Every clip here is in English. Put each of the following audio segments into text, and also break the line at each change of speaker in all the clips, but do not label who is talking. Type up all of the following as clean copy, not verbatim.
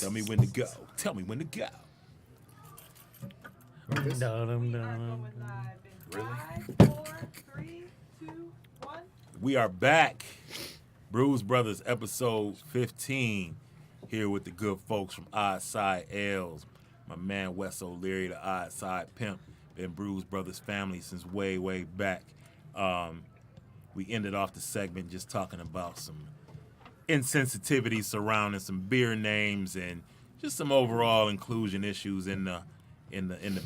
Tell me when to go. Tell me when to go.
Really?
Five, 4, 3, 2, 1.
We are back. Brewz Brothers, episode 15. Here with the good folks from Odd Side Ales. My man Wes O'Leary, the Odd Side Pimp. Been Brewz Brothers family since way, way back. We ended off the segment just talking about some insensitivity surrounding some beer names and just some overall inclusion issues in the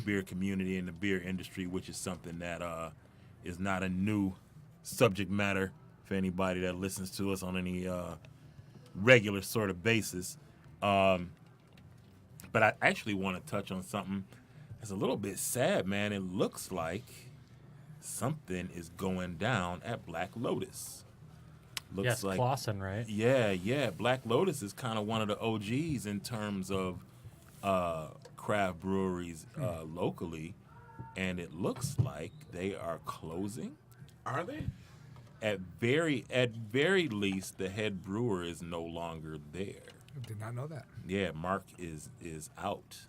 beer community, in the beer industry, which is something that is not a new subject matter for anybody that listens to us on any regular sort of basis. But I actually want to touch on something that's a little bit sad, man. It looks like something is going down at Black Lotus. Looks
yes,
like
Clausen, right?
Yeah. Black Lotus is kind of one of the OGs in terms of craft breweries locally, and it looks like they are closing.
Are they?
At very least, the head brewer is no longer there.
I did not know that.
Yeah, Mark is out.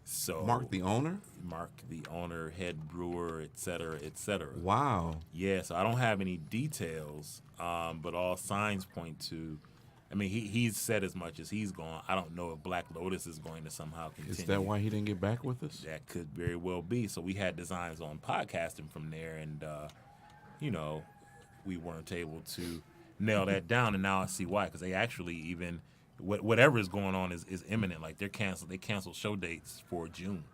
So
Mark the owner?
Mark the owner, head brewer, et cetera, et cetera.
Wow.
Yeah, so I don't have any details, but all signs point to. I mean, he's said as much as he's gone. I don't know if Black Lotus is going to somehow continue.
Is that why he didn't get back with us?
That could very well be. So we had designs on podcasting from there, and we weren't able to nail that down. And now I see why, because they actually even whatever is going on is imminent. Like they canceled show dates for June.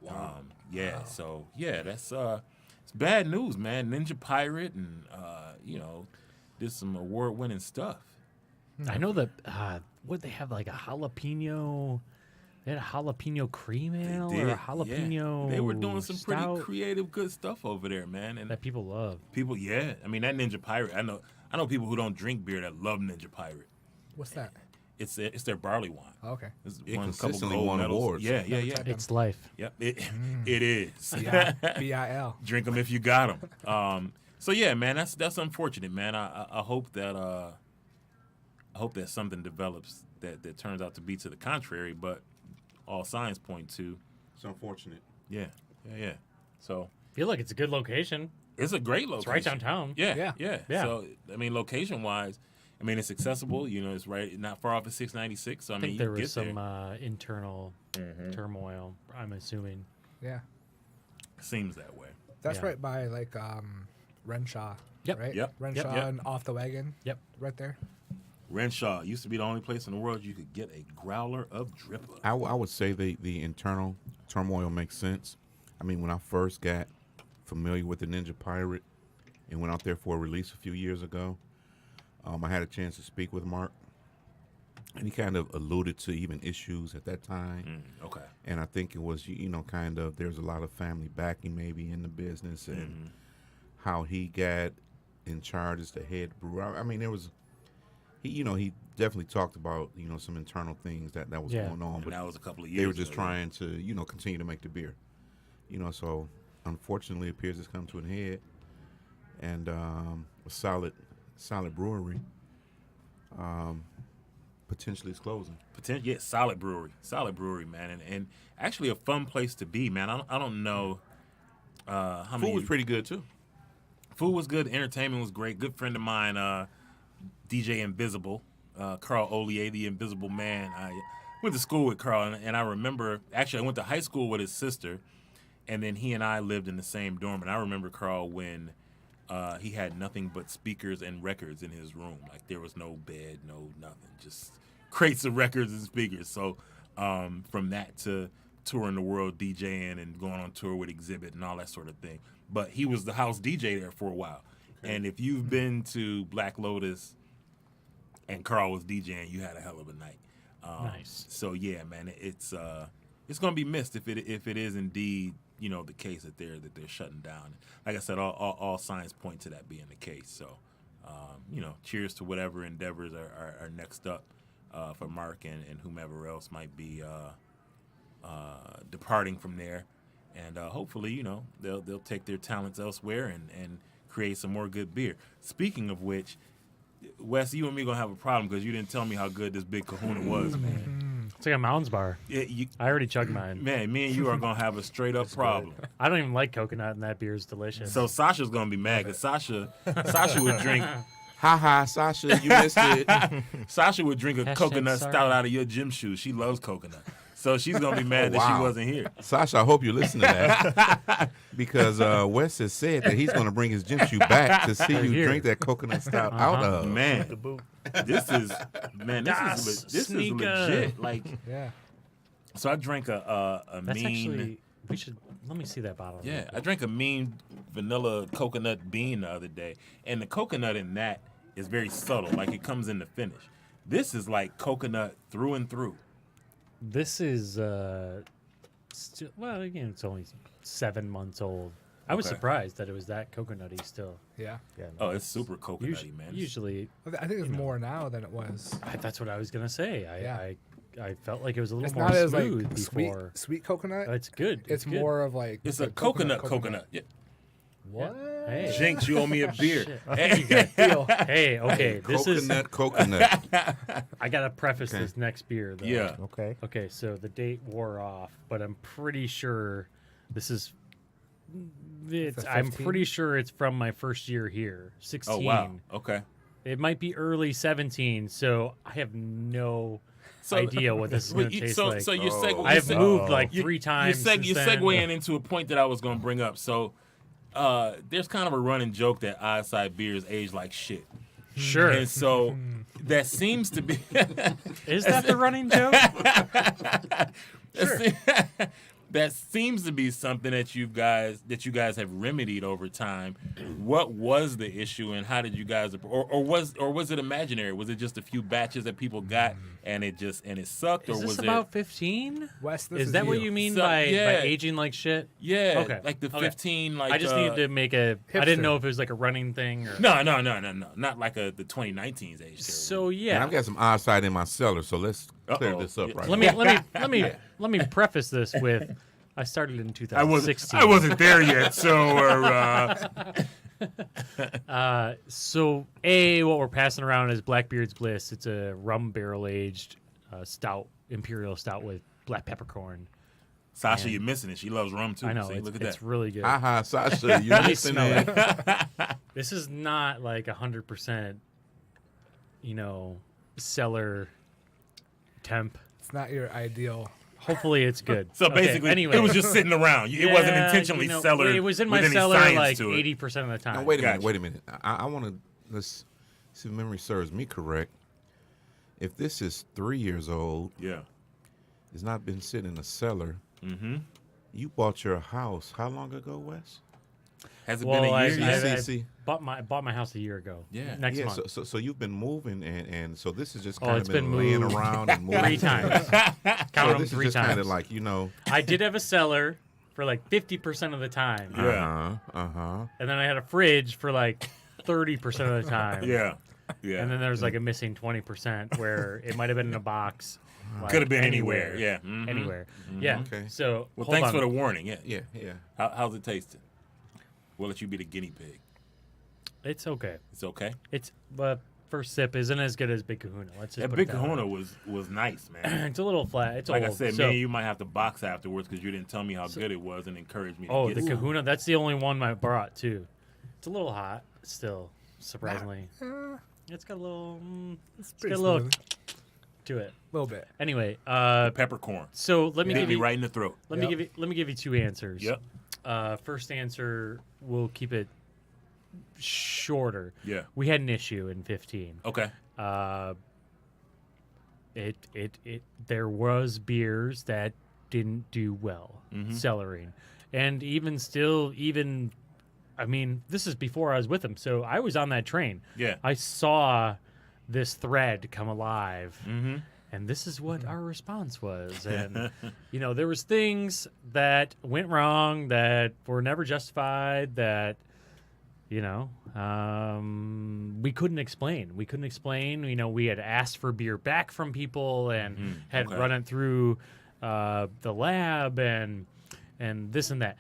Wow.
Wow. So that's it's bad news, man. Ninja Pirate and did some award-winning stuff.
I know that what they have, like a jalapeno. They had a jalapeno cream ale or a jalapeno.
Yeah. They were doing some pretty
stout
creative, good stuff over there, man. And
that people love.
I mean, that Ninja Pirate. I know people who don't drink beer that love Ninja Pirate.
What's that?
It's their barley wine.
Oh, okay.
It consistently won awards.
Yeah.
It's life.
Yep, it is.
BIL.
Drink them if you got them. So yeah, man, that's unfortunate, man. I hope that something develops that turns out to be to the contrary, but all signs point to.
It's unfortunate.
Yeah. So
I feel like it's a good location.
it's a great location.
It's right downtown.
Yeah.
Yeah.
So I mean, location wise, I mean it's accessible. It's right, not far off of 696. So I mean,
think
you
there
can
was
get
some
there.
internal turmoil, I'm assuming.
Yeah.
Seems that way.
That's
Yeah.
right by Renshaw.
Yep.
Right?
Yep.
Renshaw
Yep.
and Off the Wagon.
Yep.
Right there.
Renshaw used to be the only place in the world you could get a growler of dripper.
I would say the internal turmoil makes sense. I mean, when I first got familiar with the Ninja Pirate and went out there for a release a few years ago, I had a chance to speak with Mark, and he kind of alluded to even issues at that time.
Okay.
And I think it was, kind of, there's a lot of family backing maybe in the business and how he got in charge as the head brewer. I mean, there was, he definitely talked about, some internal things that was going on.
And
But
that was a couple of years
they were just
ago,
trying to, continue to make the beer. So unfortunately it appears it's come to an head. And a solid brewery potentially is closing.
Solid brewery, man, and actually a fun place to be, man. I don't know how
Food
many.
was pretty good too.
Food was good. Entertainment was great. Good friend of mine, DJ Invisible, Carl Ollier, the Invisible Man. I went to school with Carl, and I remember, actually I went to high school with his sister, and then he and I lived in the same dorm. And I remember Carl when he had nothing but speakers and records in his room. Like there was no bed, no nothing, just crates of records and speakers. So from that to touring the world, DJing and going on tour with Exhibit and all that sort of thing. But he was the house DJ there for a while. Okay. And if you've been to Black Lotus and Carl was DJing, you had a hell of a night.
Nice.
So yeah, man, it's gonna be missed if it is indeed the case that they're shutting down. Like I said, all signs point to that being the case. So cheers to whatever endeavors are next up for Mark and whomever else might be departing from there, and hopefully they'll take their talents elsewhere and create some more good beer. Speaking of which, Wes, you and me gonna have a problem because you didn't tell me how good this Big Kahuna was, man.
It's like a Mounds bar. I already chugged mine.
Man, me and you are going to have a straight up problem.
I don't even like coconut, and that beer is delicious.
So Sasha's going to be mad because Sasha would drink.
Ha, Sasha, you missed it.
Sasha would drink a
Hashtag
coconut
sorry.
stout out of your gym shoes. She loves coconut. So she's going to be mad that she
Wow.
wasn't here.
Sasha, I hope you listen to that. Because Wes has said that he's going to bring his gym shoe back to see you
Here.
drink that coconut stout out of.
Man,
the boot.
this is
Das
this is
sneaker.
legit. Like,
Yeah.
so I drank a
That's
mean.
actually. We should. Let me see that bottle.
Yeah, I drank a mean vanilla coconut bean the other day, and the coconut in that is very subtle. Like it comes in the finish. This is like coconut through and through.
This is. Well, again, it's only 7 months old. I was
Okay.
surprised that it was that coconutty still.
Yeah.
Oh, it's super coconutty, man.
Usually,
I think it's more now than it was.
that's what I was gonna say.
Yeah.
I felt like it was a little
It's
more
not as
smooth
like
before.
sweet coconut.
It's good.
It's
good.
more of like
It's
the
a coconut. Yeah.
What?
Hey.
Jinx, you owe me a beer.
Shit.
Hey.
Deal.
Hey, okay, this is.
Coconut.
I gotta preface
Okay.
this next beer though.
Yeah.
Okay.
Okay, so the date wore off, but I'm pretty sure this is. I'm
15?
pretty sure it's from my first year here, 16.
Oh wow. Okay.
It might be early 17, so I have no idea what this is going to taste like.
So you seg-
I've
you seg-
moved like
you-
3 times.
You're
since then.
segueing into a point that I was going to bring up. So there's kind of a running joke that Eyesight beers age like shit.
Sure.
And so that seems to be
Is that the running joke?
that seems to be something that you guys have remedied over time. What was the issue, and how did you guys, or was it imaginary? Was it just a few batches that people got and it sucked,
Is
or
this
was
about
it?
15?
Wes, this
Is that what you mean
So,
by
yeah.
aging like shit?
Yeah,
Okay.
like the
Okay.
15. Like
I just needed to make a. I didn't
Hipster.
know if it was like a running thing or.
No, not like the 2019's age.
So
And
yeah.
I've got some eyesight in my cellar, so let's clear
Uh-oh.
this up right
Let
now.
me preface this with I started in 2016.
I wasn't there yet, so
So what we're passing around is Blackbeard's Bliss. It's a rum barrel aged stout, imperial stout with black peppercorn.
Sasha, you're missing it. She loves rum too.
I know
See, look at
it's
that.
really good.
Ha, Sasha, you
Let me
listening?
smell it. This is not like 100%, cellar temp.
It's not your ideal.
Hopefully it's good.
So
Okay,
basically,
anyway,
it was just sitting around. It wasn't
Yeah,
intentionally cellar.
It was in my
with any
cellar
science
like
to it.
80% of the time.
Now, wait a
Gotcha.
minute. I want to, let's see if memory serves me correct. If this is 3 years old,
Yeah.
it's not been sitting in a cellar.
Mm-hmm.
You bought your house how long ago, Wes?
Has it
Well,
been a
I
year yet?
See.
bought my house a year ago.
Yeah.
Next
Yeah,
month.
so you've been moving, and so this is just
Oh,
kind
it's
of been
been
laying
moved
around and moving.
3 times.
So
Count them
this
3
is just kind
times.
of like,
I did have a cellar for like 50% of the time.
Yeah.
And then I had a fridge for like 30% of the time.
Yeah. Yeah.
And then there's like a missing 20% where it might have been in a box. like,
could have been anywhere. Yeah. Mhm.
Anywhere. Yeah.
Okay.
So
Well,
hold
thanks
on.
for the warning. Yeah.
Yeah.
How's it tasting? We'll let you be the guinea pig.
It's okay.
It's okay.
It's first sip isn't as good as Big Kahuna. Let's just
That
put
Big
it that way.
Kahuna was nice, man.
It's a little flat. It's
Like
old.
I said,
so,
me and you might have to box afterwards because you didn't tell me how good it was and encourage me to
Oh,
get
the
some.
Kahuna. That's the only one I brought too. It's a little hot still, surprisingly. It's got a little.
It's
It's
pretty
got a little
smooth.
to it.
A little bit.
Anyway,
Peppercorn.
so let me
Hit
give
me
you
right in the throat.
let me give you 2 answers.
Yep.
First answer, we'll keep it shorter.
Yeah.
We had an issue in 15.
Okay.
There was beers that didn't do well cellaring, and even still, I mean, this is before I was with him, so I was on that train.
Yeah.
I saw this thread come alive.
Mm-hmm.
And this is what our response was. And, there was things that went wrong that were never justified that, we couldn't explain. We couldn't explain. We had asked for beer back from people and had
Okay.
run it through the lab and this and that.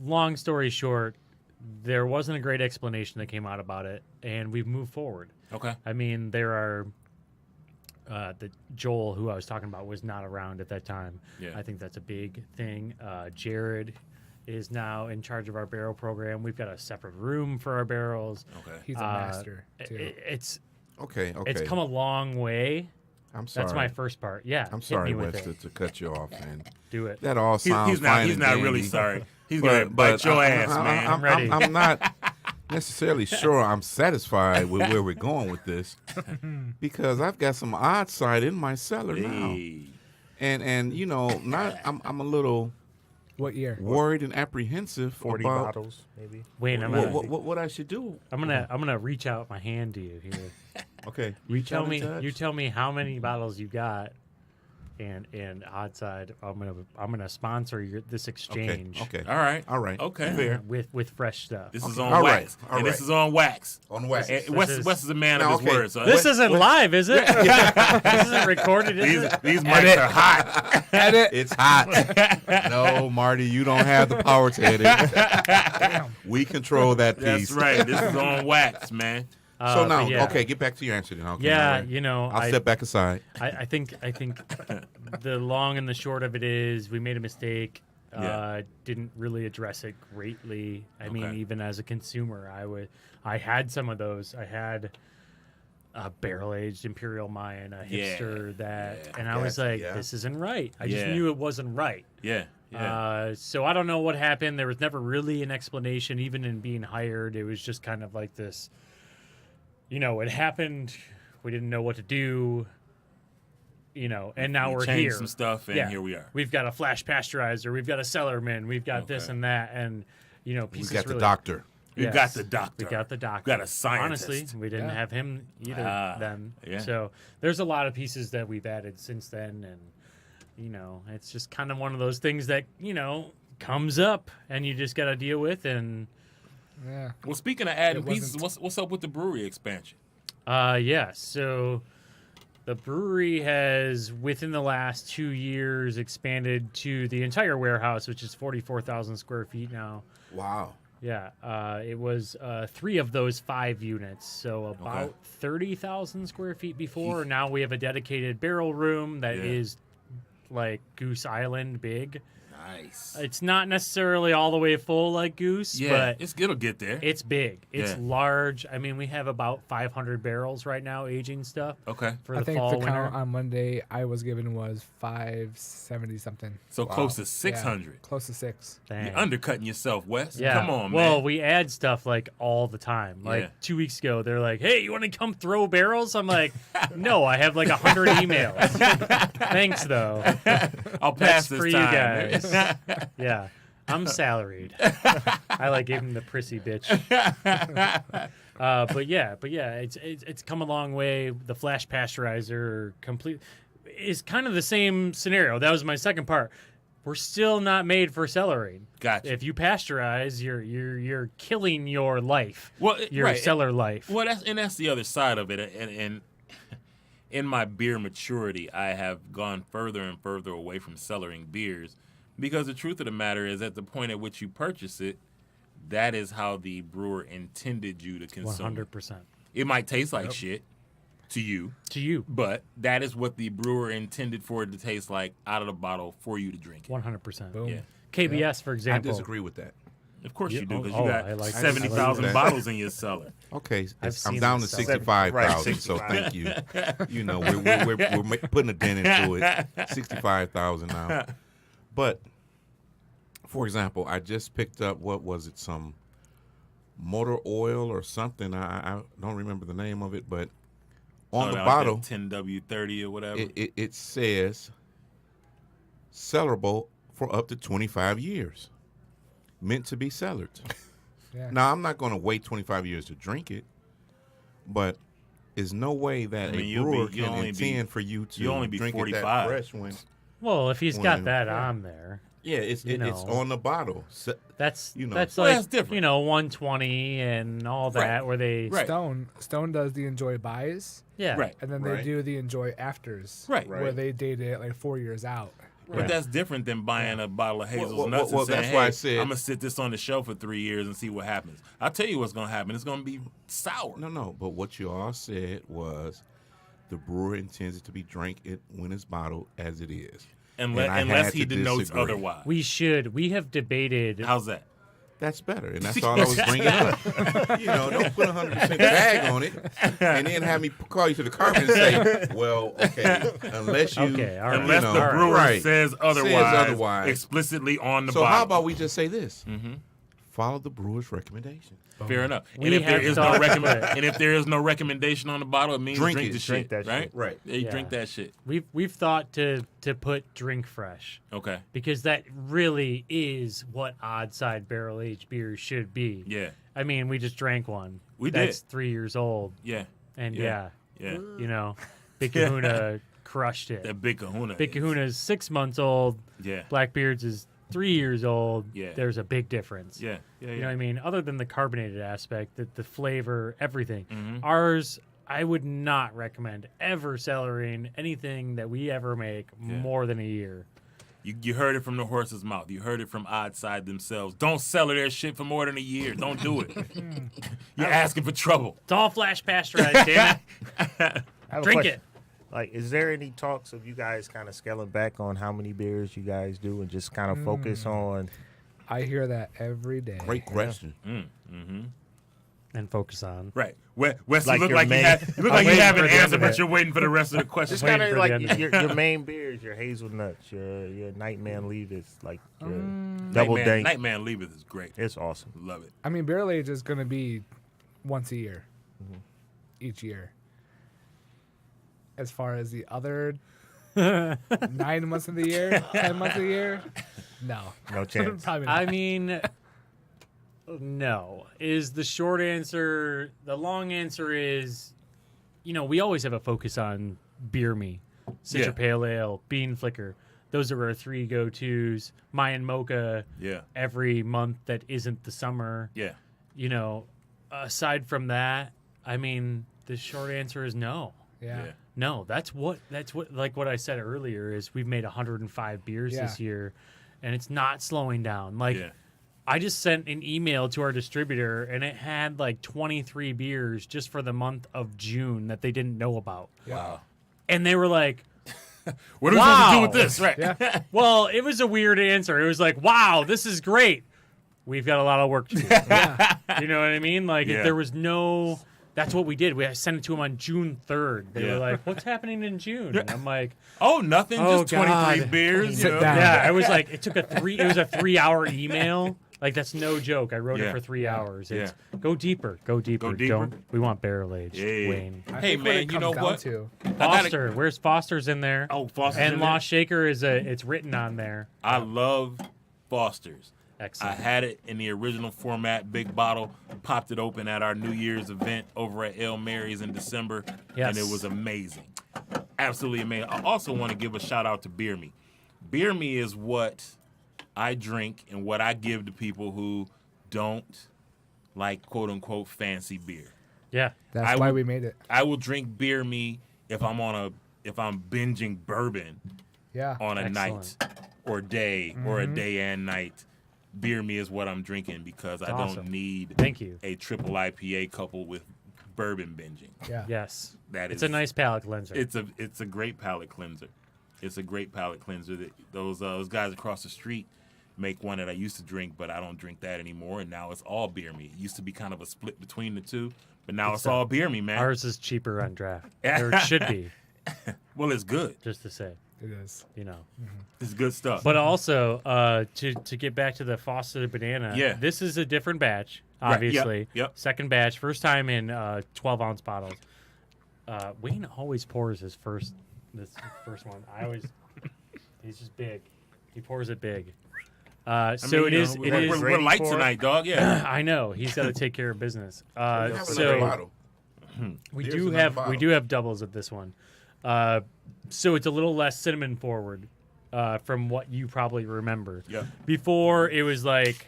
Long story short, there wasn't a great explanation that came out about it, and we've moved forward.
Okay.
I mean, there are that Joel, who I was talking about, was not around at that time.
Yeah.
I think that's a big thing. Jared is now in charge of our barrel program. We've got a separate room for our barrels.
Okay.
He's a master too.
It's
Okay.
it's come a long way.
I'm sorry.
That's my first part. Yeah.
I'm
hit
sorry,
me with
Wes,
it.
to cut you off, man.
Do it.
That all sounds
He's
fine
not
and
really
dandy.
sorry. He's going to bite your ass, man.
I'm ready.
I'm not necessarily sure I'm satisfied with where we're going with this because I've got some odd side in my cellar now,
Hey.
and you know, I'm a little
What year?
worried and apprehensive
40
about
bottles, maybe.
Wait, I'm gonna,
what I should do.
I'm gonna reach out my hand to you here.
Okay,
You tell me how many bottles you got, and odd side. I'm gonna sponsor this exchange.
Okay.
All right.
Okay.
Fair.
with fresh stuff.
This is
Okay.
on
All right.
wax.
All
And
right.
this is on wax.
On wax.
And Wes is a man
Now,
of his
okay.
word. So
This isn't live, is it? This isn't recorded, is it?
these mics are hot.
Edit.
It's hot. No, Marty, you don't have the power to edit. We control that piece.
That's right. This is on wax, man.
So now,
but yeah.
okay, get back to your answer then. Okay,
Yeah,
all right.
you know,
I'll step back aside.
I think the long and the short of it is we made a mistake.
Yeah.
Didn't really address it greatly. I mean,
Okay.
even as a consumer, I had some of those. I had a barrel aged Imperial Mayan, a
Yeah.
hipster that,
Yeah.
and I was like,
Yeah.
this isn't right. I just
Yeah.
knew it wasn't right.
Yeah. Yeah.
So I don't know what happened. There was never really an explanation, even in being hired. It was just kind of like this. You know, it happened. We didn't know what to do. You know, and now
We
we're
changed
here.
some stuff, and here we are.
We've got a flash pasteurizer. We've got a cellarman. We've got this
Okay.
and that, and you know,
We
pieces
got the
really,
doctor.
We
Yes.
got the doctor.
We got the doctor.
We got a scientist.
Honestly, we didn't
Yeah.
have him either
Ah,
then.
yeah.
So there's a lot of pieces that we've added since then, and you know, it's just kind of one of those things that you know comes up, and you just got to deal with. And
Yeah.
Well, speaking of adding
It
pieces,
wasn't-
what's up with the brewery expansion?
yeah, so the brewery has, within the last 2 years, expanded to the entire warehouse, which is 44,000 square feet now.
Wow.
Yeah, it was 3 of those 5 units, so about 30,000 square feet before. Now we have a dedicated barrel room that
Yeah.
is like Goose Island big.
Nice.
It's not necessarily all the way full like Goose,
Yeah,
but
it'll get there.
it's big. It's
Yeah.
large. I mean, we have about 500 barrels right now aging stuff
Okay.
for
I
the
think
fall
the
winter.
count on Monday I was given was 570 something.
So close to
Yeah,
600.
close to 6.
Dang.
You're undercutting yourself, Wes.
Yeah.
Come on, man.
Well, we add stuff like all the time. Like
Yeah.
2 weeks ago, they're like, "Hey, you want to come throw barrels?" I'm like, "No, I have like 100 emails. Thanks, though.
I'll pass
That's
this
for you
time.
guys." Yeah, I'm salaried. I like gave him the prissy bitch. But yeah, it's come a long way. The flash pasteurizer complete is kind of the same scenario. That was my second part. We're still not made for cellaring.
Gotcha.
If you pasteurize, you're killing your life.
Well,
Your
right.
cellar life.
Well, that's the other side of it, and in my beer maturity, I have gone further and further away from cellaring beers because the truth of the matter is, at the point at which you purchase it, that is how the brewer intended you to consume.
100%.
It might taste like shit to you,
To you,
but that is what the brewer intended for it to taste like out of the bottle for you to drink it.
100%.
Boom.
Yeah.
KBS, for
I
example.
disagree with that.
Of course you do,
Oh,
because
oh,
you
I
got
like-
70,000
I like that.
bottles in your cellar.
Okay,
I've
I'm
seen
down to
this stuff.
65,000.
Right,
So thank you. You know, we're putting a dent into it. 65,000 now. But for example, I just picked up some motor oil or something. I don't remember the name of it, but on the bottle
10W30 or whatever.
it says cellarable for up to 25 years. Meant to be cellared.
Yeah.
Now, I'm not going to wait 25 years to drink it, but there's no way that
I mean,
a
you'll
brewer
be- you'll
can
only be-
intend for you to
you'll only be
drink it
45.
that fresh when.
Well, if he's
When-
got that on there,
Yeah, it's
You
it's
know.
on the bottle. So,
that's
You know.
that's
Well,
like
that's different.
you know 120 and all
Right.
that where they
Right.
Stone does the enjoy buys,
yeah
Right.
and then
Right.
they do the enjoy afters,
Right.
where
Right.
they date it like 4 years out.
But that's different than buying a bottle of Hazel's
Well,
nuts
well,
and saying,
that's
hey,
why I said-
I'm going to sit this on the shelf for 3 years and see what happens. I'll tell you what's going to happen. It's going to be sour.
no, but what you all said was the brewer intends it to be drank when it's bottled as it is.
Unless
And I had
he
to
denotes
disagree.
otherwise.
We have debated.
How's that?
That's better, and that's all I was bringing up. Don't put 100% tag on it, and then have me call you to the carpet and say, "Well, okay, unless you,
Okay, all right.
Unless the brewer
right,
says otherwise explicitly on the
So
bottle.
how about we just say this? Follow the brewer's recommendation.
Fair enough.
We
And if there
have
is
thought-
and if there is no recommendation on the bottle, it means
Drink
drink
it.
the
Drink
shit,
that
right?
shit.
Right.
Yeah, you
Yeah.
drink that shit.
We've thought to put drink fresh
Okay.
because that really is what odd side barrel aged beers should be.
Yeah.
I mean, we just drank one.
We
That's
did.
3 years old,
Yeah.
and
Yeah.
yeah,
Yeah.
Big Kahuna crushed it.
That Big Kahuna.
Big Kahuna's 6 months old.
Yeah.
Blackbeard's is 3 years old.
Yeah.
There's a big difference.
Yeah. Yeah.
You know what I mean? Other than the carbonated aspect, the flavor, everything.
Mhm.
Ours, I would not recommend ever cellaring anything that we ever make more than a year.
You heard it from the horse's mouth. You heard it from Odd Side themselves. Don't cellar their shit for more than a year. Don't do it. You're asking for trouble.
It's all flash pasteurized, damn it.
I have a
Drink
question.
it.
Like, is there any talks of you guys kind of scaling back on how many beers you guys do and just kind of focus on?
I hear that every day.
Great question.
And focus on.
Right. Wes, you
Like
look
your
like
main-
you look like you
waiting
have
for
an
the end
answer,
of
but
it.
you're waiting for the rest of the question.
Just
Waiting
kind of
for
like
the end of
your main beers, your hazelnuts, your Nightman Levis, like your double dank.
Nightman Leaveth is great.
It's awesome.
Love it.
I mean, barrel age is going to be once a year, each year. As far as the other 9 months of the year, 10 months of the year, no.
No chance.
Probably not.
I mean, no is the short answer. The long answer is, we always have a focus on beer me, Citra
Yeah.
Pale Ale, Bean Flicker. Those are our 3 go-tos. Mayan Mocha
Yeah.
every month that isn't the summer.
Yeah.
Aside from that, I mean, the short answer is no.
yeah.
Yeah.
No, that's what like what I said earlier is we've made 105 beers
Yeah.
this year, and it's not slowing down. Like
Yeah.
I just sent an email to our distributor, and it had like 23 beers just for the month of June that they didn't know about,
Wow.
and they were like,
What are we supposed to do
Wow.
with this? Right.
Yeah.
"Well, it was a weird answer. It was like, wow, this is great. We've got a lot of work to do." You know what I mean? Like
Yeah.
if there was no. That's what we did. We sent it to them on June 3rd. They
Yeah.
were like, "What's happening in June?" And I'm like,
Oh, nothing.
Oh,
Just 23
God.
beers.
Sit down.
"Yeah." I was like, it was a 3-hour email. Like that's no joke. I wrote
Yeah.
it for 3 hours. It's
Yeah.
go deeper.
Go deeper.
We want barrel aged.
Yeah.
Wayne.
I
Hey,
think what
man,
it
you know
comes down
what?
to-
Foster. Where's Foster's in there?
Oh, Foster's
and
in there?
Lost Shaker it's written on there.
I love Foster's. I
Excellent.
had it in the original format, big bottle, popped it open at our New Year's event over at El Mary's in December,
Yes.
and it was amazing. Absolutely amazing. I also want to give a shout out to Beer Me. Beer Me is what I drink and what I give to people who don't like quote unquote fancy beer.
Yeah.
That's
I
why
would-
we made it.
I will drink Beer Me if I'm binging bourbon
Yeah.
on a
Excellent.
night or day or a day and night. Beer Me is what I'm drinking because I
awesome.
don't need
Thank you.
a triple IPA coupled with bourbon binging.
Yeah.
Yes.
That
It's
is
a nice palate cleanser.
it's a great palate cleanser. It's a great palate cleanser. That those guys across the street make one that I used to drink, but I don't drink that anymore. And now it's all Beer Me. It used to be kind of a split between the two, but now it's all Beer Me, man.
Ours is cheaper on draft. Or it should be,
Well, it's good.
just to say.
It is.
It's good stuff.
But also, to get back to the Foster banana,
Yeah.
this is a different batch,
Right, yep,
obviously.
yep.
Second batch, first time in 12-ounce bottles. Wayne always pours this first one. He's just big. He pours it big.
I
So
mean,
it
you
is.
know,
It
we're,
is.
we're light
for it.
tonight, dog. Yeah.
I know he's got to take care of business.
Have another
So
bottle.
we
Here's
do
another
have
bottle.
doubles of this one. So it's a little less cinnamon forward from what you probably remember.
Yeah.
Before it was like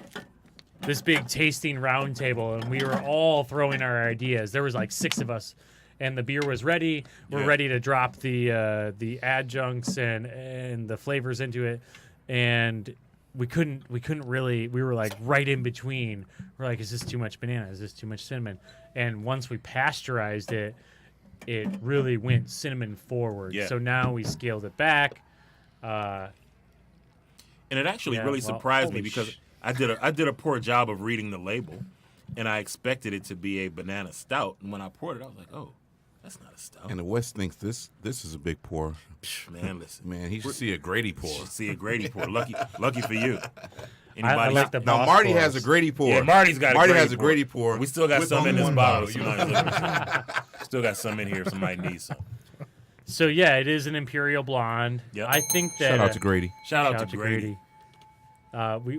this big tasting round table, and we were all throwing our ideas. There was like 6 of us, and the beer was ready. We're
Yeah.
ready to drop the adjuncts and the flavors into it, and we couldn't really. We were like right in between. We're like, is this too much banana? Is this too much cinnamon? And once we pasteurized it, it really went cinnamon forward.
Yeah.
So now we scaled it back.
And it actually
Yeah,
really
well,
surprised me
holy
because I did a poor job of reading the label, and I expected it to be a banana stout. And when I poured it, I was like, "Oh, that's not a stout."
And the West thinks this is a big pour.
Man, listen,
Man, he should see a Grady pour.
you see a Grady pour. Lucky for you.
I like the
Now
boss
Marty
pours.
has a Grady pour.
Yeah, Marty's got
Marty
a Grady
has a Grady pour.
We still got
with
some in
only
this
one
bottle.
you know.
Somebody's looking for. Still got some in here if somebody needs some.
So yeah, it is an Imperial Blonde.
Yep.
I think that
Shout out to Grady.
Shout out to Grady.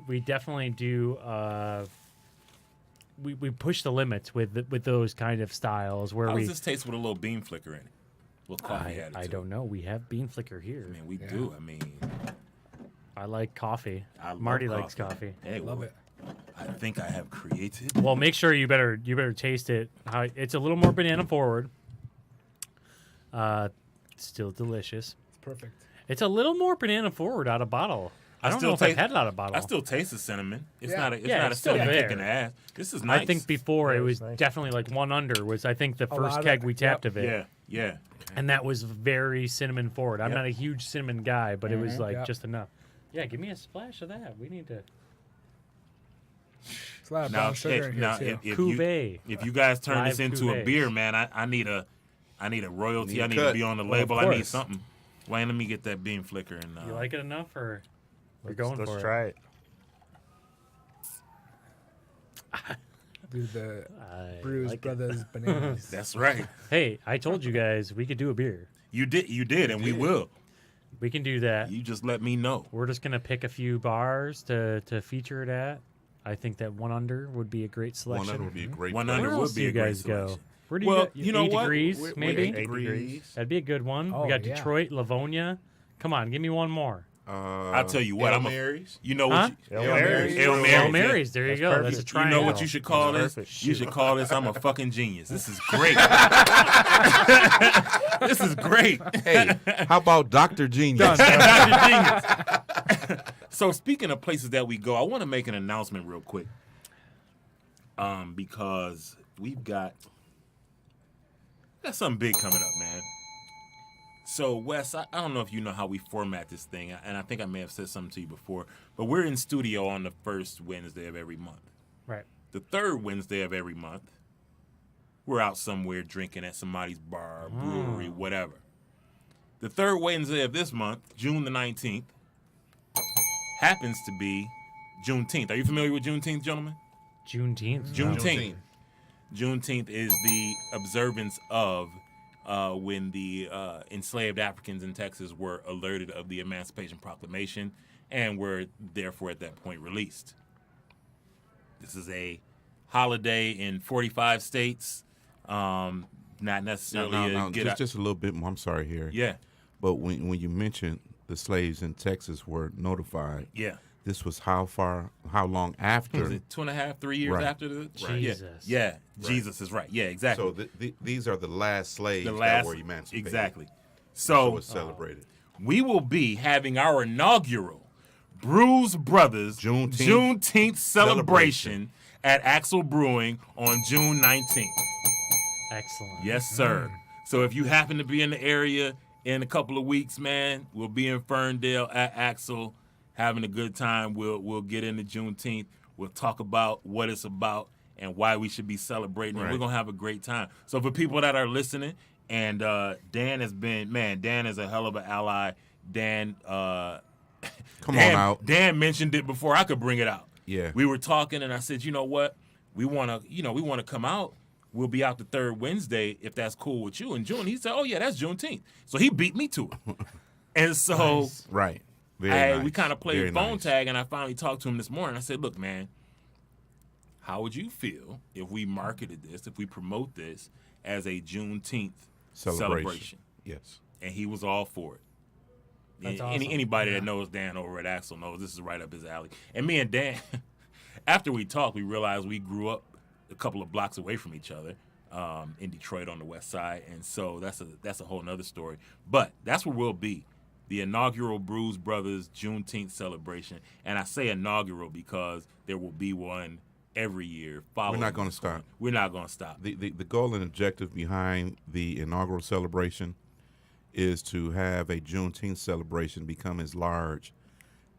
We definitely do. We push the limits with those kind of styles where
How
we.
does this taste with a little bean flicker in it? A little coffee added
I
to
don't
it.
know. We have bean flicker here.
I mean, we do. I mean,
I like coffee.
I love
Marty likes coffee.
Hey,
Love
well,
it.
I think I have created.
Well, make sure you better taste it. It's a little more banana forward. Still delicious.
It's perfect.
It's a little more banana forward out of bottle. I don't
still
know if I've
taste-
had it out of bottle.
I still taste the cinnamon. It's
Yeah.
not a, it's
Yeah,
not a
it's still
cinnamon
there.
kick in the ass. This is nice.
I think before
Yeah,
it
it
was
was nice.
definitely like one under was I think the
lot
first
of
keg
it.
we tapped
Yep.
of it.
Yeah.
And that was very cinnamon forward. I'm
Yep.
not a huge cinnamon guy, but it was like
Yep.
just enough. Yeah, give me a splash of that. We need to
It's a lot of
Now,
brown sugar in here
now
too.
cuvee.
if you guys turn this
Live
into a
cuvées.
beer, man, I need a royalty.
Need a
I need to
cut.
be on the
Well, of
label. I need
course.
something. Wayne, let me get that bean flicker and
You like it enough, or we're
Let's-
going
let's
for
try it.
Do the
I
Brewz
like it.
Brothers bananas.
That's right.
Hey, I told you guys we could do a beer.
You did, and we will.
We can do that.
You just let me know.
We're just gonna pick a few bars to feature it at. I think that one under would be a great
One
selection.
under would be a great.
One
play.
under
Where
would
else
be
do you
a great
guys go?
selection.
Where do you
Well,
go?
you know
8
what?
degrees,
We're
maybe?
8 degrees.
That'd be a good one.
Oh,
we got
yeah.
Detroit, Livonia. Come on, give me one more.
I'll tell you what.
Hail Marys.
You know
Huh?
what?
Hail Marys.
Hail Marys.
Hail Marys. There you
That's
go.
perfect.
That's a
You
triangle.
know what you should call this?
Perfect.
You should call this. I'm a fucking genius. This is great. This is great.
Hey, how about Dr. Genius?
Dr. Genius. So speaking of places that we go, I want to make an announcement real quick. Because we've got something big coming up, man. So Wes, I don't know if you know how we format this thing, and I think I may have said something to you before, but we're in studio on the first Wednesday of every month.
Right.
The third Wednesday of every month, we're out somewhere drinking at somebody's bar, brewery, whatever. The third Wednesday of this month, June the 19th, happens to be Juneteenth. Are you familiar with Juneteenth, gentlemen?
Juneteenth.
Juneteenth. Juneteenth is the observance of when the enslaved Africans in Texas were alerted of the Emancipation Proclamation and were therefore at that point released. This is a holiday in 45 states, not necessarily a get out.
Just a little bit more. I'm sorry, Harry.
Yeah,
But when you mentioned the slaves in Texas were notified,
yeah.
this was how long after?
Was it 2.5, 3 years
Right.
after the
Jesus.
Yeah, Jesus is right. Yeah, exactly.
So these are the last slaves
the
that
last
were emancipated.
exactly.
So
So
it's celebrated.
we will be having our inaugural Brewz Brothers
Juneteenth
celebration at Axel Brewing on June 19th.
Excellent.
Yes, sir. So if you happen to be in the area in a couple of weeks, man, we'll be in Ferndale at Axel having a good time. We'll get into Juneteenth. We'll talk about what it's about and why we should be celebrating. And
Right.
we're going to have a great time. So for people that are listening, and Dan is a hell of an ally. Dan,
Come
Dan,
on out.
Dan mentioned it before I could bring it out.
Yeah.
We were talking, and I said, you know what? We want to come out. We'll be out the third Wednesday if that's cool with you in June. He said, oh, yeah, that's Juneteenth. So he beat me to it. And so
Right. Very nice.
we kind of played
Very
phone
nice.
tag, and I finally talked to him this morning. I said, look, man, how would you feel if we marketed this, if we promote this as a Juneteenth celebration?
Yes.
And he was all for it.
That's
Anybody
awesome.
that knows Dan over at Axel knows this is right up his alley. And me and Dan, after we talked, we realized we grew up a couple of blocks away from each other in Detroit on the west side. And so that's a whole nother story. But that's where we'll be, the inaugural Brewz Brothers Juneteenth celebration. And I say inaugural because there will be one every year. Following
We're not going to
this
stop.
point. We're not going to stop.
The goal and objective behind the inaugural celebration is to have a Juneteenth celebration become as large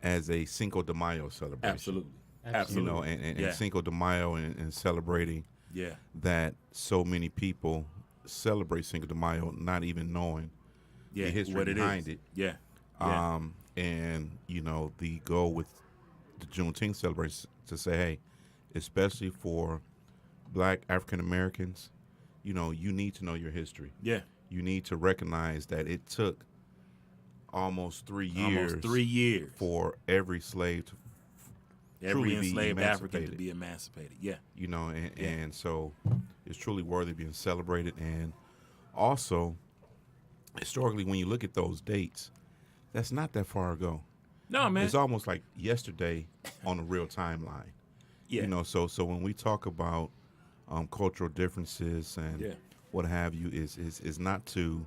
as a Cinco de Mayo celebration.
Absolutely.
You
Absolutely.
know, and
Yeah.
Cinco de Mayo and celebrating
Yeah.
that so many people celebrate Cinco de Mayo not even knowing
Yeah.
the history
what it
behind
is.
it.
Yeah. Yeah.
And, you know, the goal with the Juneteenth celebration to say, hey, especially for Black African Americans, you know, you need to know your history.
Yeah.
You need to recognize that it took almost 3 years,
Almost 3 years
for every slave to
every
truly be
enslaved African to
emancipated.
be emancipated. Yeah.
you know, and,
Yeah.
and so it's truly worthy of being celebrated. And also, historically, when you look at those dates, that's not that far ago.
No, man.
It's almost like yesterday on a real timeline.
Yeah.
You know, so when we talk about cultural differences and
Yeah.
what have you, is not to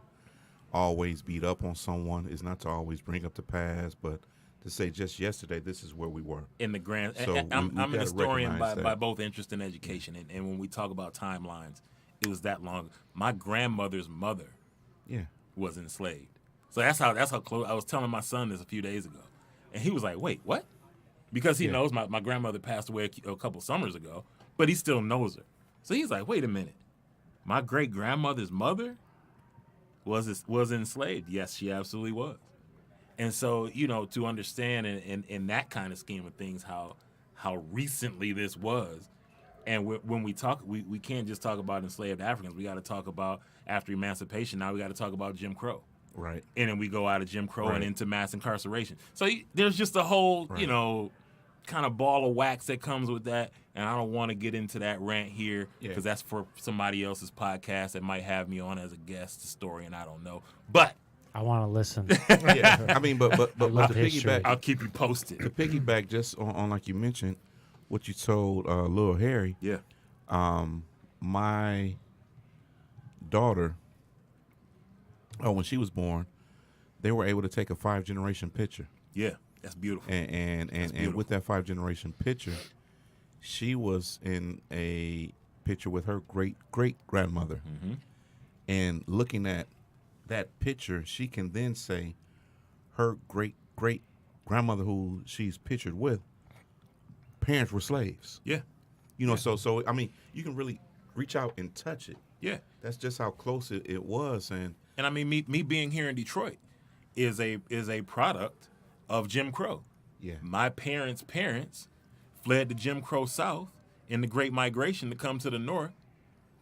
always beat up on someone, is not to always bring up the past, but to say just yesterday, this is where we were.
in the grand,
So
I'm
we
an
gotta
historian
recognize
by
that.
both interest and education, and when we talk about timelines, it was that long. My grandmother's mother
Yeah.
was enslaved, so that's how close. I was telling my son this a few days ago, and he was like, "Wait, what?" Because he
Yeah.
knows my grandmother passed away a couple summers ago, but he still knows her. So he's like, "Wait a minute, my great grandmother's mother was enslaved." Yes, she absolutely was. And so, you know, to understand in that kind of scheme of things how recently this was, and when we talk, we can't just talk about enslaved Africans. We got to talk about after emancipation. Now we got to talk about Jim Crow,
Right.
and then we go out of Jim Crow and
Right.
into mass incarceration. So there's just a whole,
Right.
you know, kind of ball of wax that comes with that. And I don't want to get into that rant here
Yeah.
because that's for somebody else's podcast that might have me on as a guest historian. I don't know, but
I want to listen.
Yeah. I mean, but
love
to
history.
piggyback,
I'll keep you posted.
to piggyback just on like you mentioned, what you told Lil Harry.
Yeah.
My daughter, when she was born, they were able to take a 5-generation picture,
Yeah, that's beautiful.
and
beautiful.
with that 5-generation picture, she was in a picture with her great grandmother,
Mm-hmm.
and looking at that picture, she can then say her great grandmother, who she's pictured with, parents were slaves.
Yeah,
You know, so I mean, you can really reach out and touch it.
yeah.
That's just how close it was, and
And I mean, me being here in Detroit is a product of Jim Crow.
yeah,
My parents' parents fled the Jim Crow South in the Great Migration to come to the North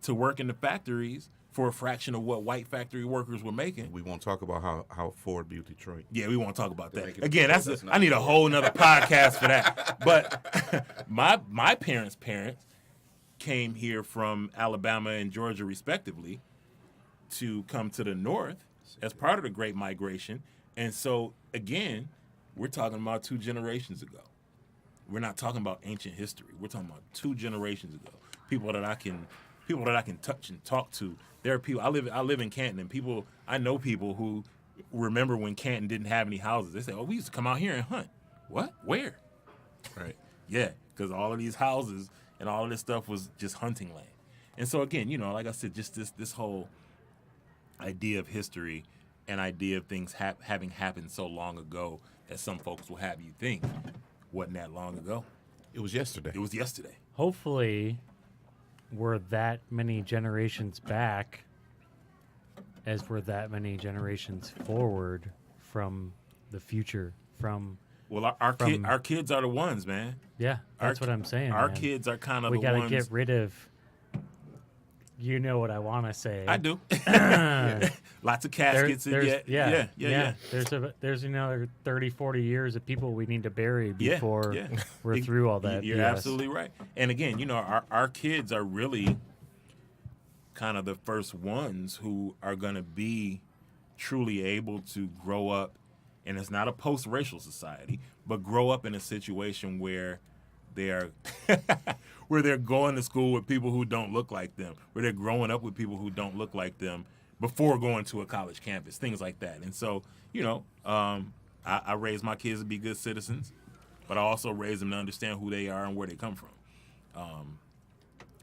to work in the factories for a fraction of what white factory workers were making.
we won't talk about how Ford built Detroit.
Yeah, we won't talk about
To
that.
make it
Again,
official,
that's
that's not
I need a
Detroit.
whole nother podcast for that. But my parents' parents came here from Alabama and Georgia, respectively, to come to the North as part of the Great Migration. And so, again, we're talking about 2 generations ago. We're not talking about ancient history. We're talking about 2 generations ago. People that I can touch and talk to. There are people. I live in Canton, and I know people who remember when Canton didn't have any houses. They say, "Oh, we used to come out here and hunt." What? Where?
Right.
Yeah, because all of these houses and all of this stuff was just hunting land. And so again, you know, like I said, just this whole idea of history and idea of things having happened so long ago that some folks will have you think wasn't that long ago.
It was yesterday.
It was yesterday.
Hopefully, we're that many generations back as we're that many generations forward from the future. From
Well, our kids are the ones, man.
yeah, that's what I'm saying.
Our
man.
kids are kind of
We
the
gotta
ones.
get rid of. You know what I want to say.
I do. Lots of
There-
caskets.
there's,
and yeah.
There's another 30, 40 years of people we need to bury
Yeah,
before
yeah.
we're through all that.
You're
BS.
absolutely right. And again, you know, our kids are really kind of the first ones who are going to be truly able to grow up, and it's not a post-racial society, but grow up in a situation where they're where they're going to school with people who don't look like them, where they're growing up with people who don't look like them before going to a college campus, things like that. And so, you know, I raise my kids to be good citizens, but I also raise them to understand who they are and where they come from.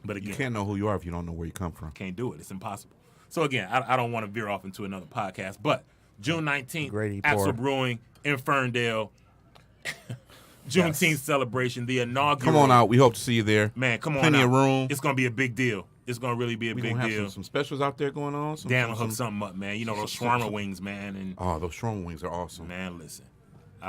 But again,
You can't know who you are if you don't know where you come from.
can't do it. It's impossible. So again, I don't want to veer off into another podcast, but June 19th,
Grady
Axel
Poor.
Brewing in Ferndale. Juneteenth celebration, the inaugural.
Come on out. We hope to see you there.
Man, come on
Plenty
out.
of room.
It's going to be a big deal. It's going to really be a
We're
big
going to
deal.
have some specials out there going on.
Dan will hook something up, man. You know, those shawarma wings, man. And
Oh, those shawarma wings are awesome.
man, listen.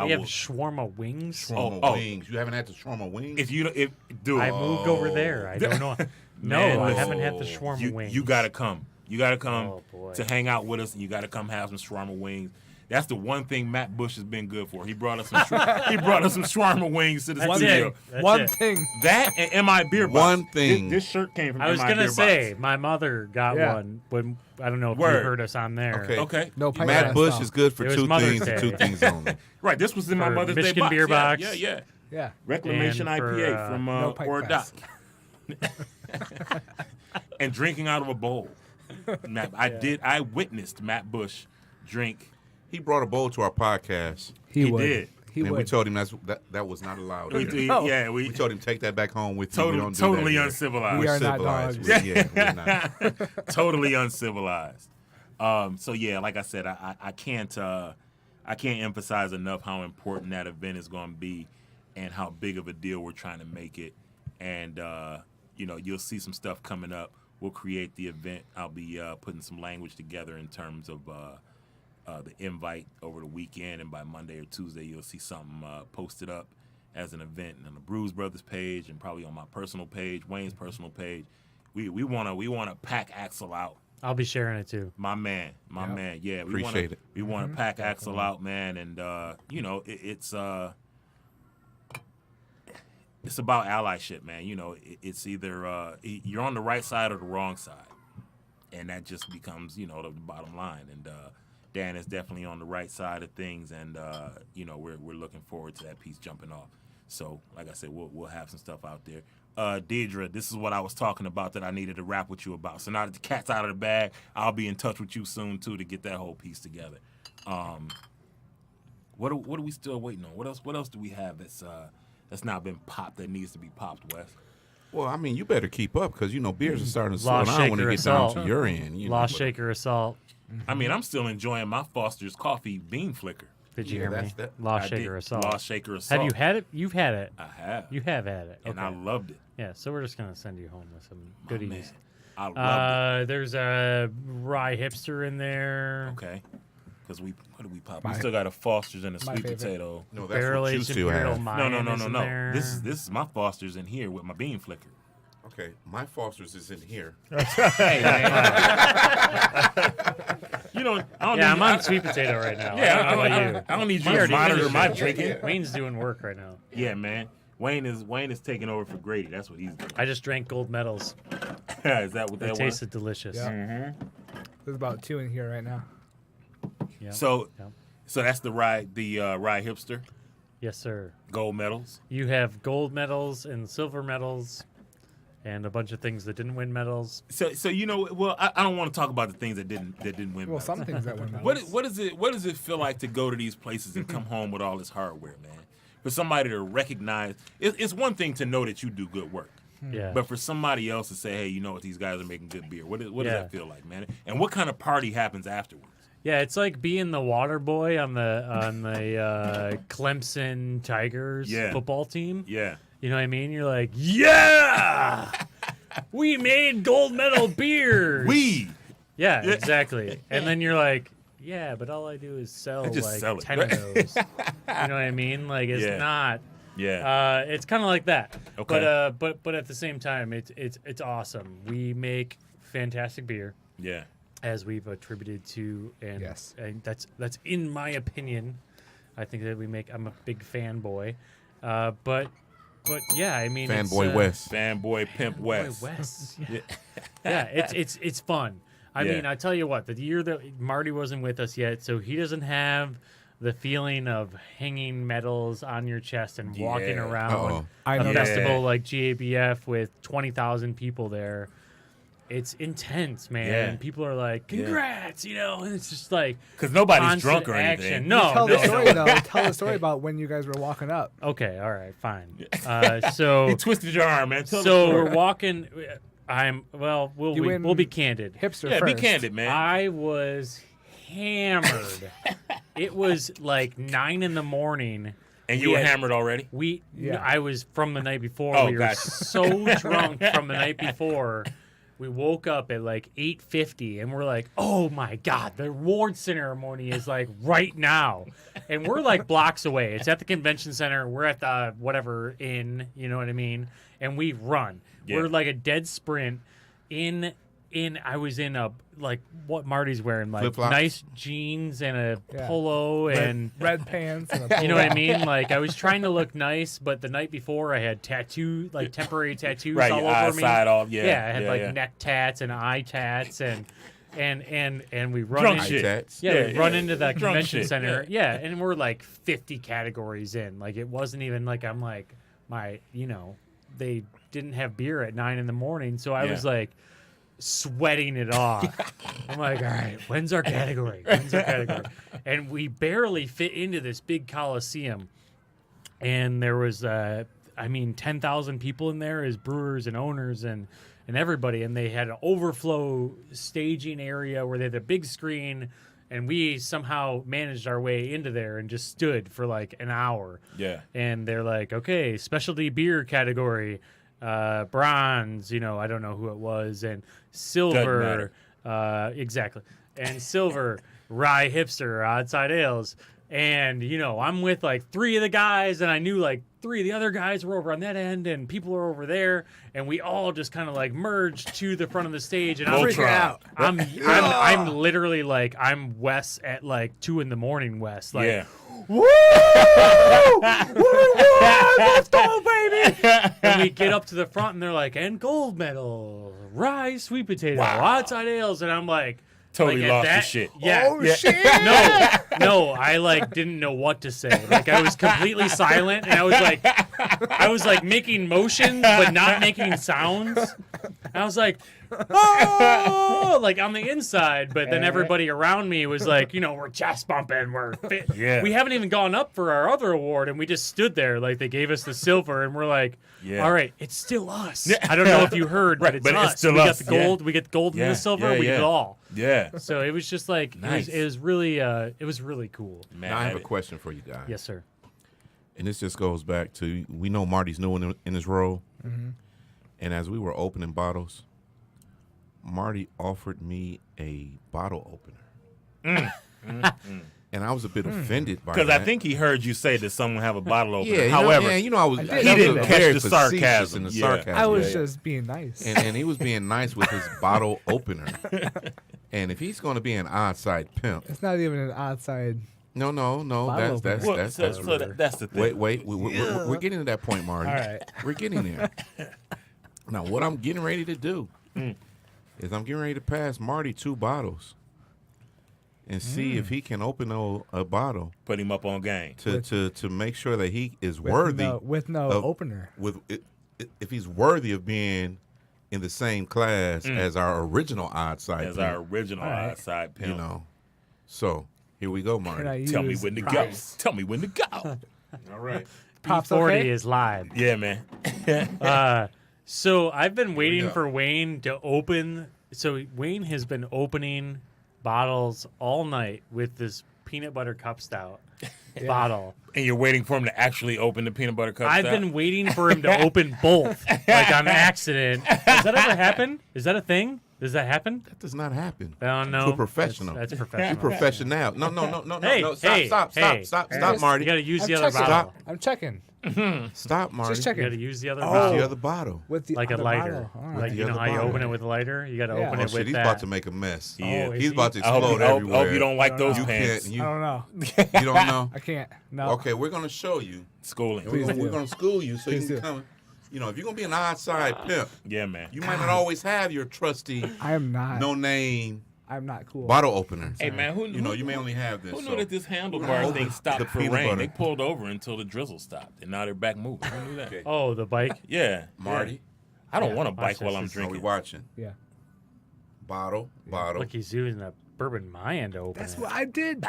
We have shawarma wings.
Shawarma wings. You haven't had the shawarma wings?
Dude,
I moved over there. I don't know. No,
Man,
I
listen.
haven't had the shawarma wings.
You got to come. You got to come
Oh, boy.
to hang out with us, and you got to come have some shawarma wings. That's the one thing Matt Bush has been good for. He brought us some shawarma wings to the
That's
studio.
it. That's
One
it.
thing.
That and MI Beer Box.
One thing.
This shirt came from
I was
MI
gonna
Beer
say
Box.
my mother got
Yeah.
one when I don't know if
Word.
you heard us on there.
Okay.
Okay.
No pipe
Matt
wrap
Bush
style.
is good for
It was
two
Mother's
things and
Day.
two things only.
Right. This was in my
For
Mother's
Michigan
Day box.
Beer
Yeah,
Box.
Yeah.
Yeah.
Reclamation
And for,
IPA from
no pipe
or
press.
Doc. And drinking out of a bowl. I witnessed Matt Bush drink.
He brought a bowl to our podcast,
He
He
would.
did.
He
and
would.
we told him that was not allowed.
We,
here.
No.
yeah,
We told him take that back home with you. We don't do
totally
that here.
uncivilized.
We
We're
are not
civilized.
dogs.
Yeah, we're not.
Totally uncivilized. So yeah, like I said, I can't emphasize enough how important that event is going to be, and how big of a deal we're trying to make it. And you'll see some stuff coming up. We'll create the event. I'll be putting some language together in terms of the invite over the weekend, and by Monday or Tuesday, you'll see something posted up as an event on the Brewz Brothers page, and probably on my personal page, Wayne's personal page. We wanna pack Axel out.
I'll be sharing it too.
My man. Yeah, we
Appreciate it.
We want to pack Axel out, man, and it's about allyship, man. It's either you're on the right side or the wrong side, and that just becomes the bottom line. And Dan is definitely on the right side of things, and we're looking forward to that piece jumping off. So, like I said, we'll have some stuff out there. Deidre, this is what I was talking about that I needed to rap with you about. So now that the cat's out of the bag, I'll be in touch with you soon too to get that whole piece together. What are we still waiting on? What else do we have that's not been popped that needs to be popped, Wes?
Well, I mean, you better keep up because beers are starting to slow
Lost
down when
shaker
it gets down
assault.
to your end.
Lost
but-
shaker assault.
I mean, I'm still enjoying my Foster's coffee bean flicker.
Did you
Yeah,
hear me?
that's that-
Lost
I
shaker
did.
assault.
Lost shaker assault.
Have you had it? You've had it.
I have.
You have had it.
And
Okay.
I loved it.
Yeah, so we're just gonna send you home with some
My
goodies.
man. I loved
There's a rye hipster in there.
it. Okay. Because what do we pop?
My-
We still got a Foster's and a
my
sweet
favorite.
potato.
No, that's
Barrel
what you
aged
two
imperial
have.
Mayan
No.
is in there.
This is my Foster's in here with my bean flicker.
Okay, my Foster's is in here.
Hey, man. I don't
Yeah,
need,
I'm on sweet potato right now.
Yeah,
I don't know about you.
I don't need you
We
to
already
monitor
finished
my
it.
drinking.
Wayne's doing work right now.
Yeah, man. Wayne is taking over for Grady. That's what he's doing.
I just drank gold medals.
Is that what
They
that was?
tasted delicious.
Yeah. There's about 2 in here right now.
Yeah.
So
Yeah.
that's the rye hipster
Yes, sir.
gold medals.
You have gold medals and silver medals and a bunch of things that didn't win medals.
So well, I don't want to talk about the things that didn't win.
Well,
medals.
some things that win medals.
What does it feel like to go to these places and come home with all this hardware, man? For somebody to recognize, it's one thing to know that you do good work,
Yeah.
but for somebody else to say, hey, you know what, these guys are making good beer. What does
Yeah.
that feel like, man? And what kind of party happens afterwards?
Yeah, it's like being the water boy on the Clemson Tigers
Yeah.
football team.
Yeah.
You know what I mean? You're like, yeah, we made gold medal beers. Yeah, exactly. And then you're like, yeah, but all I do is sell
I just
like
sell it.
10 of those. You know what I mean? Like it's
Yeah.
not.
Yeah.
It's kind of like that.
Okay.
But at the same time, it's awesome. We make fantastic beer,
Yeah.
as we've attributed to, and
Yes.
and that's in my opinion. I think that we make. I'm a big fanboy, but yeah, I mean,
Fanboy
it's,
West.
Fanboy Pimp West.
West. Yeah, yeah, it's fun. I
Yeah.
mean, I tell you what, the year that Marty wasn't with us yet, so he doesn't have the feeling of hanging medals on your chest and walking
Yeah.
around
Uh-oh.
I
a
know
Yeah.
festival like GABF with 20,000 people there. it's intense, man.
Yeah.
And people are like, congrats, you know, and it's just like
Because nobody's
constant
drunk or
action.
anything.
No,
Tell
no.
the story though. Tell the story about when you guys were walking up.
Okay, all right, fine. So
He twisted your arm, man. Tell the
so
story.
we're walking. We'll be candid.
Hipster
Yeah,
first.
be candid, man.
I was hammered. It was like 9 a.m.
And you were hammered already?
I was from the night before.
Oh,
we were
gotcha.
so drunk from the night before. We woke up at like 8:50 and we're like, oh my God, the award ceremony is like right now. And we're like blocks away. It's at the convention center. We're at the whatever inn, you know what I mean? And we run.
Yeah.
We're like a dead sprint I was in a like what Marty's wearing, like
Flip-flops?
nice jeans and a
Yeah.
polo and
Red pants. And a
you know what I mean? Like I was trying to look nice, but the night before I had temporary tattoos
Right,
all
your
over me.
eyeside all, yeah.
I had like neck tats and eye tats and we run
Drunk
into,
shit.
Tats.
yeah, we
Yeah,
run
yeah.
into the
Drunk
convention
shit,
center. Yeah, and we're like 50 categories in. Like it wasn't even like I'm like they didn't have beer at 9 a.m, so I was like sweating it off. I'm like, all right, when's our category? And we barely fit into this big coliseum. And there was, 10,000 people in there as brewers and owners and everybody. And they had an overflow staging area where they had a big screen. And we somehow managed our way into there and just stood for like an hour.
Yeah.
And they're like, okay, specialty beer category, bronze, I don't know who it was, and silver, exactly, and silver, rye hipster, Oddside Ales. And, I'm with like 3 of the guys, and I knew like 3 of the other guys were over on that end, and people are over there, and we all just kind of like merged to the front of the stage, and I'm freaking out. I'm literally like, I'm Wes at like 2 a.m, Wes. Like,
Yeah.
woo! Let's go, baby! And we get up to the front, and they're like, and gold medal, rye, sweet potato, outside ales, and I'm like,
Totally
at
lost
that,
your shit.
Yeah.
Oh shit!
No, I like didn't know what to say. Like I was completely silent, and I was like making motions but not making sounds. I was like, oh, like on the inside, but then everybody around me was like, we're chest bumping, we're fit.
Yeah.
We haven't even gone up for our other award, and we just stood there like they gave us the silver, and we're like, all right, it's still us. I don't know if you heard, but it's us.
still
we
us.
got the gold, we get the gold and the silver, we get it all.
Yeah.
So it was just like
Nice.
it was really cool.
Man,
Now I have a question for you guys.
Yes, sir.
And this just goes back to, we know Marty's new in his role. Mm-hmm. And as we were opening bottles, Marty offered me a bottle opener. And I was a bit offended by that.
Because I think he heard you say that someone have a bottle opener.
Yeah,
However,
I was.
he
that
didn't
was
catch
very
the
facetious
sarcasm.
in the
Yeah.
sarcasm.
I was
Yeah.
just being nice.
And he was being nice with his bottle opener. And if he's going to be an odd-side pimp,
It's not even an odd side.
no,
Bottle
that's
well,
that's
so that's the thing.
wait, we're getting to that point, Marty.
All right.
We're getting there. Now, what I'm getting ready to do is I'm getting ready to pass Marty 2 bottles and see if he can open a bottle
Put him up on game.
to make sure that he is worthy
with no
of-
opener.
if he's worthy of being in the same class as our original odd side
As
pimp,
our original outside pimp.
So here we go, Marty.
Can I
Tell me
use
when to go.
props?
Tell me when to go. All right.
Props
P40
okay?
is live.
Yeah, man.
So I've been waiting
go.
for Wayne to open. So Wayne has been opening bottles all night with this peanut butter cup stout bottle.
And you're waiting for him to actually open the peanut butter cup.
I've
stout?
been waiting for him to open both, like on accident. Does that ever happen? Is that a thing? Does that happen?
That does not happen.
I don't know.
To a professional.
That's
You
professional.
professional. No.
Hey,
no.
hey,
Stop,
hey.
Marty.
You got to use
I'm
the other
checking.
bottle.
I'm checking.
Stop, Marty.
Just
You got to
checking.
use the other
Use
bottle.
the other bottle.
With the
Like a
other
lighter.
bottle. All
Like
right.
you know
other
how you
bottle.
open it with a lighter? You got to
Yeah.
open
Oh
it
shit,
with
he's
that.
about to make a mess.
Oh, is
He's
he?
about to
I hope,
explode
I hope
everywhere.
you don't like those
You
pants.
can't.
I don't know.
You don't know.
I can't. No.
Okay, we're gonna show you.
Schooling.
Please do.
We're gonna school you so
Please
you
do.
can come. If you're gonna be an odd side pimp,
Yeah, man.
you might not always have your trusty,
I am not.
no name
I'm not cool.
bottle opener.
Hey, man, who
You may only have this.
Who
so.
knew that this handlebar
open
thing stopped
the
for
peanut
rain?
butter.
They pulled over until the drizzle stopped, and now they're back moving. Who knew that?
Okay.
Oh, the bike?
Yeah,
Marty,
I don't
Yeah,
want to
watch
bike
this.
while I'm
This is-
are we
drinking.
watching?
Yeah.
Bottle.
Look, he's using a bourbon Mayan to open
That's
it.
what I did.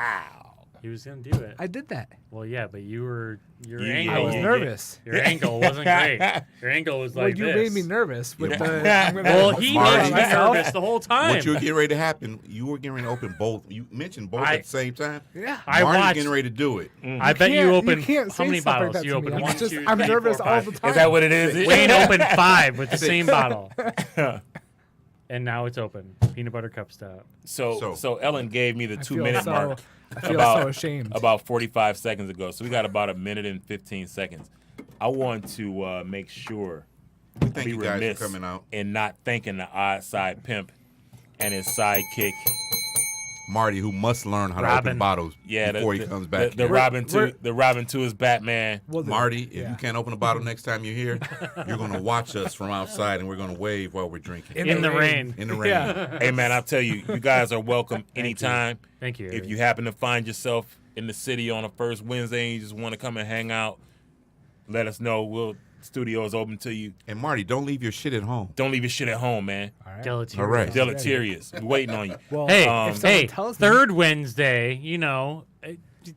He was gonna do it.
I did that.
Well, yeah, but your
Yeah,
angle.
I was
yeah.
nervous.
Your angle wasn't great. Your angle was
Well,
like
you
this.
made me nervous with
Yeah.
the. I'm gonna
Well, he
Marty.
made you
myself.
nervous the whole time.
What you were getting ready to happen, you were getting ready to open both. You mentioned both
I-
at the same time.
Yeah.
I
Marty's
watched.
getting ready to do it.
I bet you opened
can't
how
say
many
stuff like
bottles
that
you
to me.
opened?
I'm
One,
just-
2,
I'm
3,
nervous
4,
all
5.
the time.
Is that what it is?
Wayne opened 5 with the same bottle, and now it's open. Peanut butter cup stop.
So Ellen gave me the
I
2
feel
minute
so-
mark
I feel
about
so ashamed.
about 45 seconds ago. So we got about a minute and 15 seconds. I want to make sure
Thank
be
you guys
remiss
for coming out.
in not thanking the odd side pimp and his sidekick.
Marty, who must learn how to
Robin.
open bottles before he comes back.
The
here.
Robin to his Batman.
We'll do it.
Marty, if
Yeah.
you can't open a bottle next time you're here, you're going to watch us from outside and we're going to wave while we're drinking.
In the rain.
In the rain.
Yeah.
Hey man, I'll tell you, you guys are welcome anytime.
Thank you.
If you happen to find yourself in the city on a first Wednesday and you just want to come and hang out, let us know. Studio is open to you.
And Marty, don't leave your shit at home.
Don't leave your shit at home, man.
All right.
Deleterious.
All right.
Deleterious. We're waiting on you.
Well,
Hey,
if someone
hey,
tells me-
third Wednesday,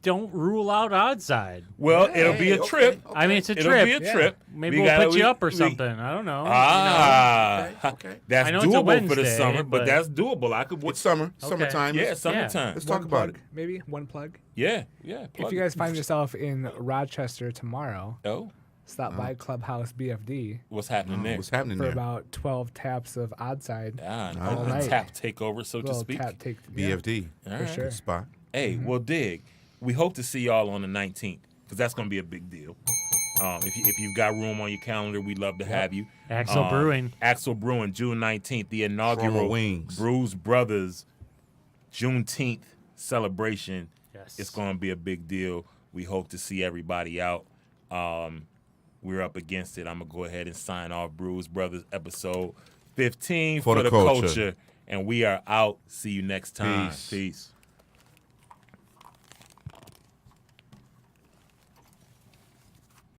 don't rule out odd side.
Well, it'll be a
okay,
trip.
okay.
I mean, it's a
It'll
trip.
be a
Yeah.
trip.
Maybe
We
we'll
gotta-
put you up or
we-
something. I don't know.
Okay.
That's
I know it's a
doable for the
Wednesday,
summer, but
but-
that's doable. I could.
It's summer.
Okay.
Summertime.
Yeah,
Let's
summertime.
talk
One
about
plug,
it.
maybe one plug.
Yeah.
If
plug
you
it.
guys find yourself in Rochester tomorrow,
Oh,
stop by Clubhouse BFD
what's happening there?
What's happening
for
there?
about 12 taps of odd side.
Ah,
All
a
right.
tap takeover, so to
Little
speak.
tap take.
BFD.
All
for
right.
sure.
Good spot.
Hey, well, dig. We hope to see y'all on the 19th because that's going to be a big deal. If you've got room on your calendar, we'd love to have you.
Axel Brewing.
Axel Brewing, June 19th, the inaugural
Trauma Wings.
Brewz Brothers Juneteenth celebration.
Yes.
It's going to be a big deal. We hope to see everybody out. We're up against it. I'm going to go ahead and sign off Brewz Brothers episode 15
For
for
the
the
culture.
culture. And we are out. See you next time.
Peace.
Peace.